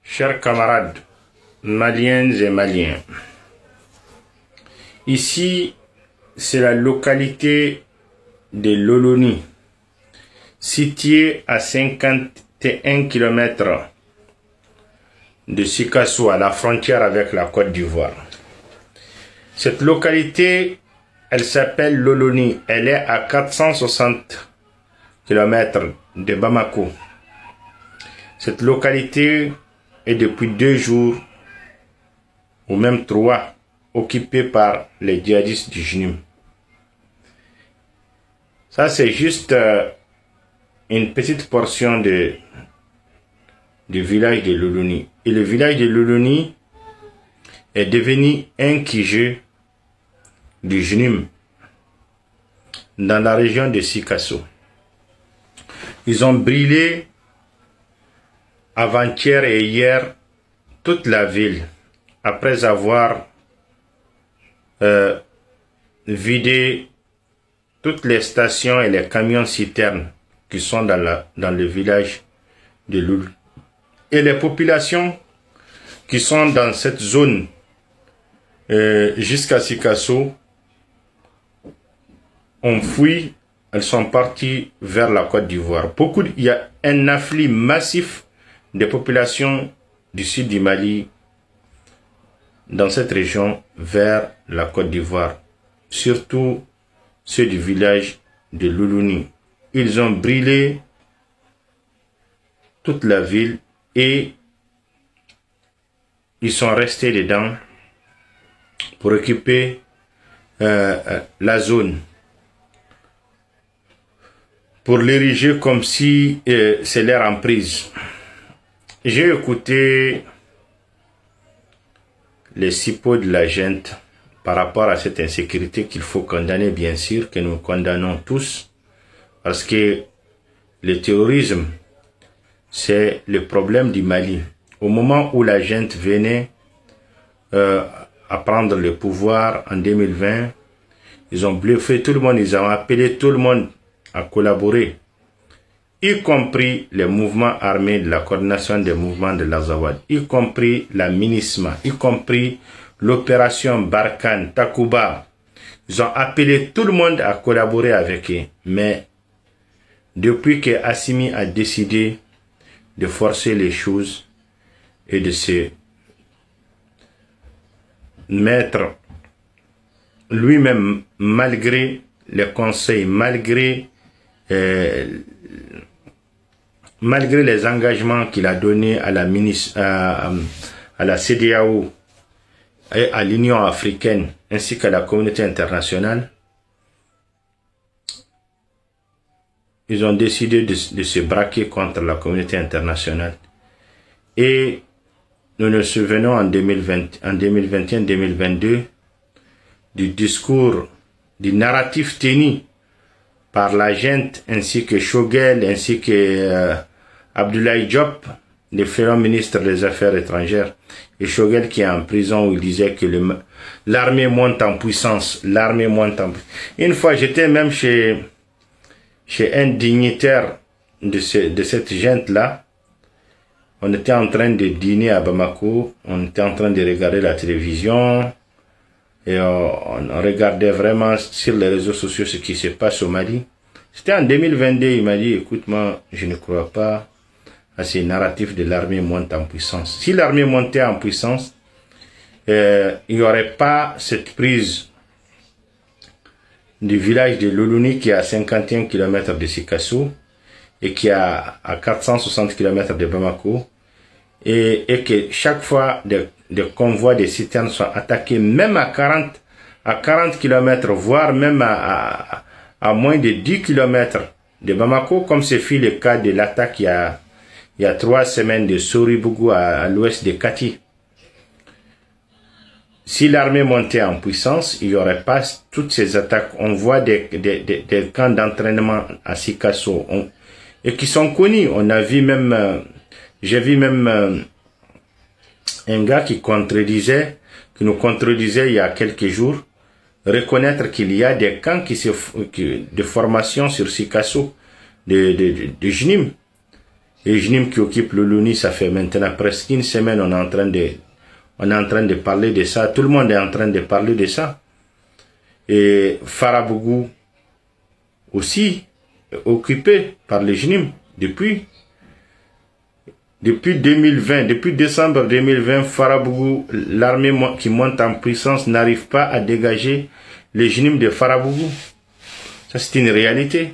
Chers camarades maliennes et maliens, ici c'est la localité de Loloni, située à 51 km de Sikasso, à la frontière avec la Côte d'Ivoire. Cette localité, elle s'appelle Loloni, elle est à 460 km de Bamako. Cette localité est depuis 2 jours ou même 3 occupée par les djihadistes du JNIM. Ça c'est juste une petite portion du village de Loloni. Et le village de Loloni est devenu un QG du JNIM dans la région de Sikasso. Ils ont brûlé avant-hier et hier toute la ville après avoir vidé toutes les stations et les camions citernes qui sont dans le village de Loul. Et les populations qui sont dans cette zone jusqu'à Sikasso ont fui, elles sont parties vers la Côte d'Ivoire. Il y a un afflux massif des populations du sud du Mali dans cette région vers la Côte d'Ivoire, surtout ceux du village de Loloni. Ils ont brûlé toute la ville et ils sont restés dedans pour occuper la zone, pour l'ériger comme si c'est leur emprise. J'ai écouté les sipots de la gente par rapport à cette insécurité qu'il faut condamner, bien sûr, que nous condamnons tous, parce que le terrorisme, c'est le problème du Mali. Au moment où la gente venait à prendre le pouvoir en 2020, ils ont bluffé tout le monde, ils ont appelé tout le monde à collaborer, y compris les mouvements armés de la coordination des mouvements de l'Azawad, y compris la MINISMA, y compris l'opération Barkhane, Takuba. Ils ont appelé tout le monde à collaborer avec eux. Mais depuis que Assimi a décidé de forcer les choses et de se mettre lui-même, malgré les conseils, malgré les engagements qu'il a donnés à la CEDEAO et à l'Union africaine ainsi qu'à la communauté internationale, ils ont décidé de se braquer contre la communauté internationale. Et nous nous souvenons en 2021-2022 du discours, du narratif tenu par la gente ainsi que Choguel, ainsi que Abdoulaye Diop, le futur ministre des Affaires étrangères, et Choguel qui est en prison où il disait que l'armée monte en puissance, l'armée monte en puissance. Une fois, j'étais même chez un dignitaire de cette gente-là. On était en train de dîner à Bamako, on était en train de regarder la télévision, et on regardait vraiment sur les réseaux sociaux ce qui se passe au Mali. C'était en 2022, il m'a dit, écoute, moi, je ne crois pas à ces narratifs de l'armée monte en puissance. Si l'armée montait en puissance, il n'y aurait pas cette prise du village de Loloni qui est à 51 km de Sikasso et qui est à 460 km de Bamako, et que chaque fois des convois de citernes sont attaqués même à 40 km, voire même à moins de 10 km de Bamako, comme ce fut le cas de l'attaque il y a 3 semaines de Soribougou à l'ouest de Kati. Si l'armée montait en puissance, il n'y aurait pas toutes ces attaques. On voit des camps d'entraînement à Sikasso et qui sont connus. On a vu même, j'ai vu même un gars qui nous contredisait il y a quelques jours, reconnaître qu'il y a des camps de formation sur Sikasso de JNIM. Les JNIM qui occupent le Loni, ça fait maintenant presque une semaine, on est en train de parler de ça. Tout le monde est en train de parler de ça. Et Farabougou aussi occupé par les JNIM depuis 2020, depuis décembre 2020, Farabougou, l'armée qui monte en puissance n'arrive pas à dégager les JNIM de Farabougou. Ça, c'est une réalité.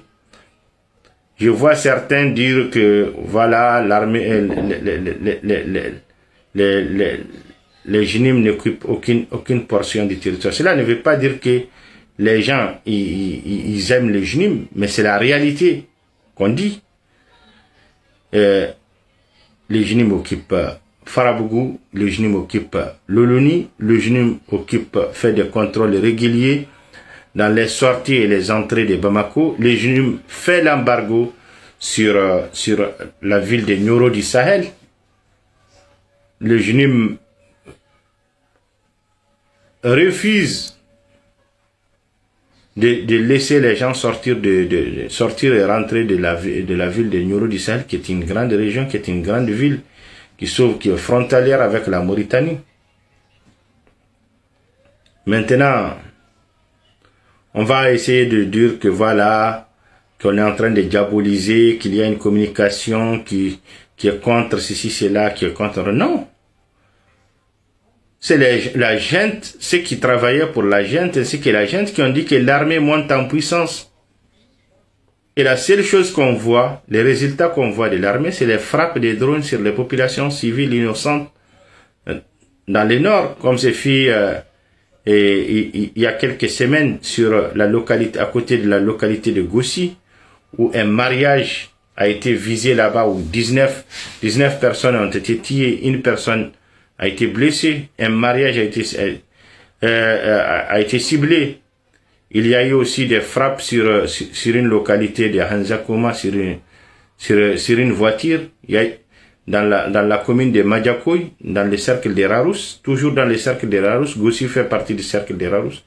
Je vois certains dire que voilà, l'armée, les JNIM n'occupent aucune portion du territoire. Cela ne veut pas dire que les gens ils aiment les JNIM, mais c'est la réalité qu'on dit. Les JNIM occupent Farabougou, le JNIM occupe Loloni, le JNIM fait des contrôles réguliers dans les sorties et les entrées de Bamako. Le JNIM fait l'embargo sur la ville de Nioro du Sahel. Le JNIM refuse de laisser les gens sortir sortir et rentrer de la ville de Nioro du Sahel, qui est une grande région, qui est une grande ville, qui est frontalière avec la Mauritanie. Maintenant, on va essayer de dire que voilà, qu'on est en train de diaboliser, qu'il y a une communication qui est contre ceci, cela, qui est contre... Non. C'est la gente, ceux qui travaillaient pour la gente, ainsi que la gente qui ont dit que l'armée monte en puissance. Et la seule chose qu'on voit, les résultats qu'on voit de l'armée, c'est les frappes des drones sur les populations civiles innocentes dans le nord, comme c'est fait il y a quelques semaines sur la localité, à côté de la localité de Gossi, où un mariage a été visé là-bas, où 19 personnes ont été tuées, une personne a été blessée, un mariage a été ciblé. Il y a eu aussi des frappes sur une localité de Hanzakoma, sur une voiture. Il y a, dans la commune de Madjakoy, dans le cercle de Rarous, toujours dans le cercle de Rarous, Gossi fait partie du cercle de Rarous.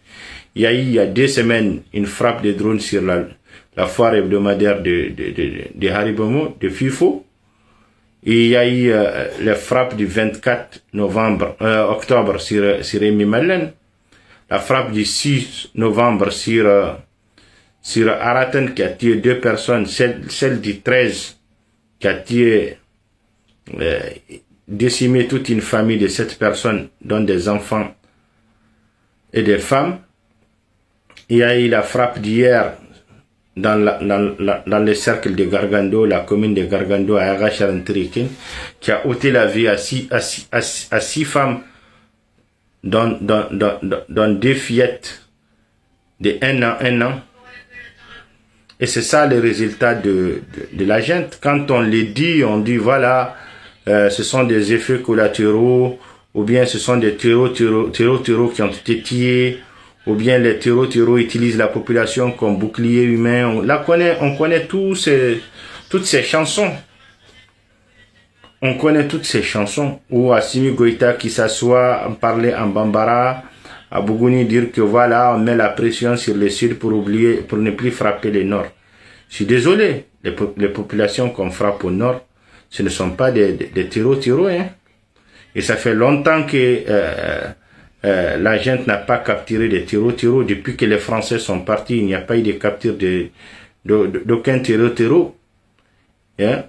Il y a eu, il y a 2 semaines, une frappe de drone sur la foire hebdomadaire de Haribomo, de FIFO. Et il y a eu les frappes du 24 octobre sur Rémi Malen. La frappe du 6 novembre sur Araten qui a tué 2 personnes. Celle du 13 qui a tué, décimé toute une famille de 7 personnes, dont des enfants et des femmes. Il y a eu la frappe d'hier dans le cercle de Gargando, la commune de Gargando à Agacharantriken, qui a ôté la vie à 6 femmes, dont 2 fillettes de 1 an. Et c'est ça le résultat de la gente. Quand on les dit, on dit voilà, ce sont des effets collatéraux, ou bien ce sont des terreaux qui ont été tués, ou bien les terreaux utilisent la population comme bouclier humain. On connaît toutes ces chansons. On connaît toutes ces chansons. Ou Assimi Goïta qui s'assoit, parler en Bambara, à Bougouni dire que voilà, on met la pression sur le sud pour ne plus frapper le nord. Je suis désolé, les populations qu'on frappe au nord, ce ne sont pas des terreaux, hein. Et ça fait longtemps que la gente n'a pas capturé des terreaux. Depuis que les Français sont partis, il n'y a pas eu de capture d'aucun terreau. Hein?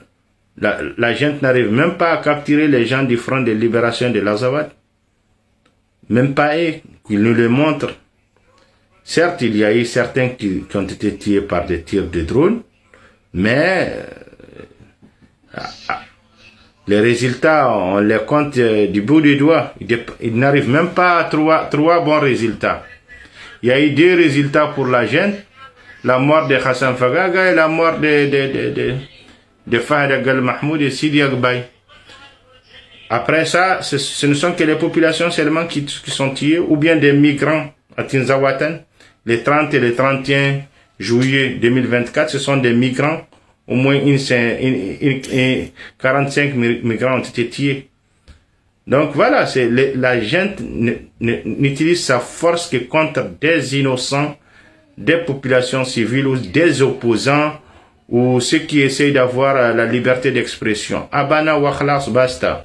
La gente n'arrive même pas à capturer les gens du front de libération de l'Azawad. Même pas eux, qu'ils nous le montrent. Certes, il y a eu certains qui ont été tués par des tirs de drone, mais les résultats, on les compte du bout du doigt. Ils n'arrivent même pas à 3 bons résultats. Il y a eu 2 résultats pour la gente, la mort de Hassan Fagaga et la mort de Fahd Agal Mahmoud et Sidi Agbay. Après ça, ce ne sont que les populations seulement qui sont tuées, ou bien des migrants à Tinzawatan. Les 30 et les 31 juillet 2024, ce sont des migrants. Au moins 45 migrants ont été tués. Donc voilà, la gente n'utilise sa force que contre des innocents, des populations civiles ou des opposants ou ceux qui essayent d'avoir la liberté d'expression. Abana wa khalas, basta.